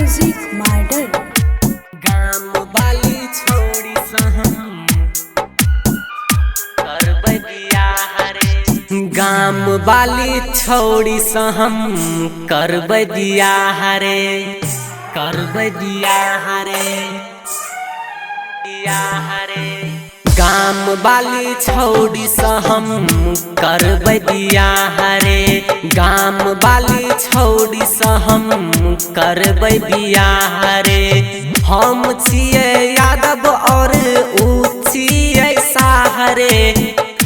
Music murder. गाम वाली छोड़ी सहम करबै बियाह रे। गाम वाली छोड़ी सहम करबै बियाह रे। करबै बियाह रे। बियाह रे। गाम वाली छोड़ी सहम करबै बियाह रे। गाम वाली छोड़ी सहम करबै बियाह रे। हम छियै यादव और ऊ छियै साहरे।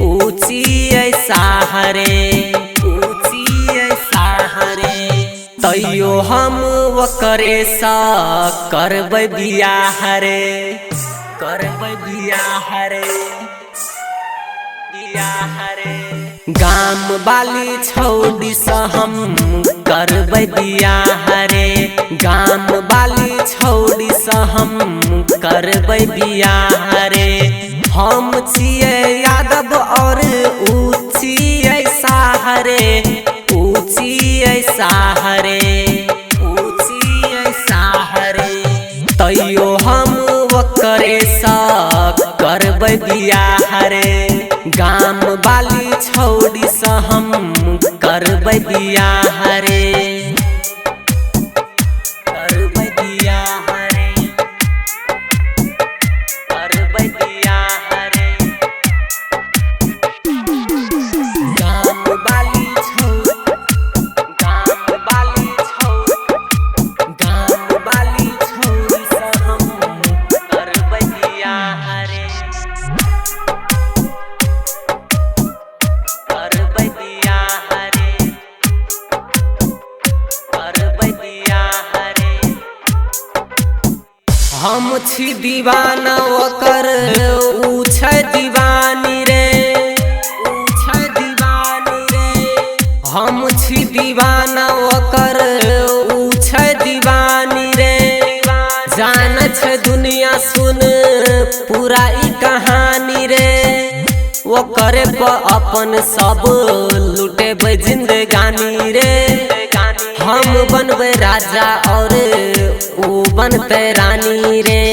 ऊ छियै साहरे। ऊ छियै साहरे। तैयो हम ओकरे सा करबै बियाह रे। करबै बियाह रे। बियाह रे। गाम वाली छोड़ी सहम करबै बियाह रे। गाम वाली छोड़ी सहम करबै बियाह रे। हम छियै यादव और ऊ छियै साहरे। ऊ छियै साहरे। ऊ छियै साहरे। तैयो हम ओकरे सा करबै बियाह रे। गाम वाली छोड़ी सहम करबै बियाह रे। करबै बियाह रे। करबै बियाह रे। गाम वाली गाम वाली गाम वाली छोड़ी सहम करबै बियाह रे। करबै बियाह रे। करबै बियाह रे। हम छी दीवाना ओकर ऊ छै दीवानी रे। ऊ छै दीवानी रे। हम छी दीवाना ओकर ऊ छै दीवानी रे। जान छै दुनिया सुन पूरा ई कहानी रे। ओकरे पर अपन सब लुटेबै जिंदगानी रे। हम बनबै राजा और ऊ बनतै रानी रे।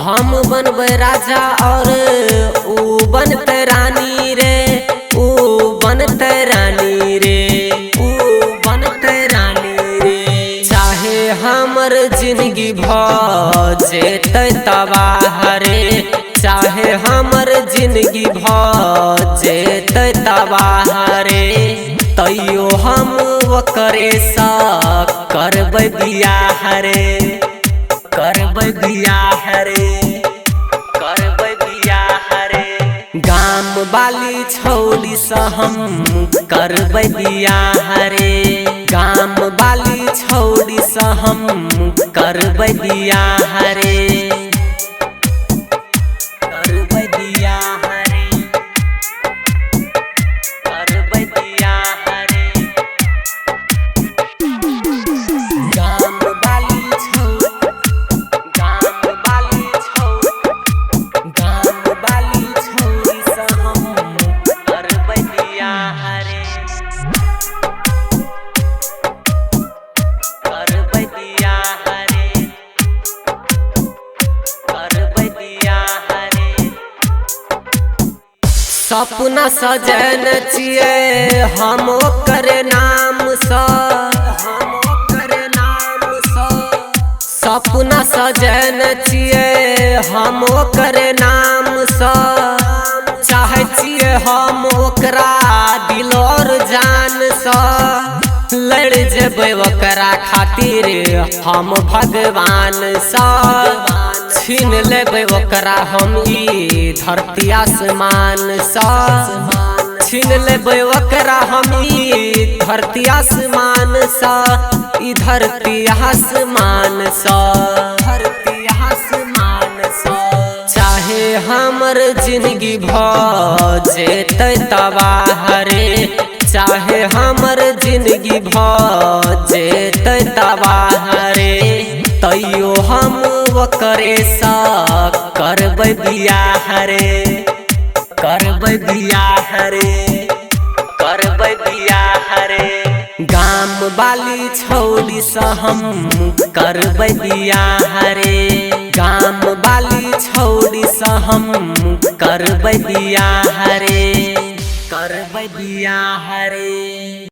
हम बनबै राजा और ऊ बनतै रानी रे। ऊ बनतै रानी रे। ऊ बनतै रानी रे। चाहे हमर जिंदगी भ जेतै तबाह रे। चाहे हमर जिंदगी भ जेतै तबाह रे। तैयो हम ओकरे सा करबै बियाह रे। करबै बियाह रे। करबै बियाह रे। गाम वाली छोड़ी सहम करबै बियाह रे। गाम वाली छोड़ी सहम करबै बियाह रे। करबै बियाह रे। करबै बियाह रे। गाम वाली गाम वाली गाम वाली छोड़ी सहम करबै बियाह रे। करबै बियाह रे। करबै बियाह रे। सपना सजन छियै हम ओकर नाम सा। हम ओकर नाम सा। सपना सजन छियै हम ओकर नाम सा। चाहै छियै हम ओकरा दिल और जान सा। लड़ जेबै ओकरा खातिर हम भगवान सा। छीन लेबै ओकरा हम ई धरती आसमान सा। छीन लेबै ओकरा हम ई धरती आसमान सा। ई धरती आसमान सा। धरती आसमान सा। चाहे हमर जिंदगी भ जेतै तबाह रे। चाहे हमर जिंदगी भ जेतै तबाह रे। तैयो हम ओकरे सा करबै बियाह रे। करबै बियाह रे। करबै बियाह रे। गाम वाली छौड़ी स हम करबै बियाह रे। गाम वाली छौड़ी स हम करबै बियाह रे, करबै बियाह रे।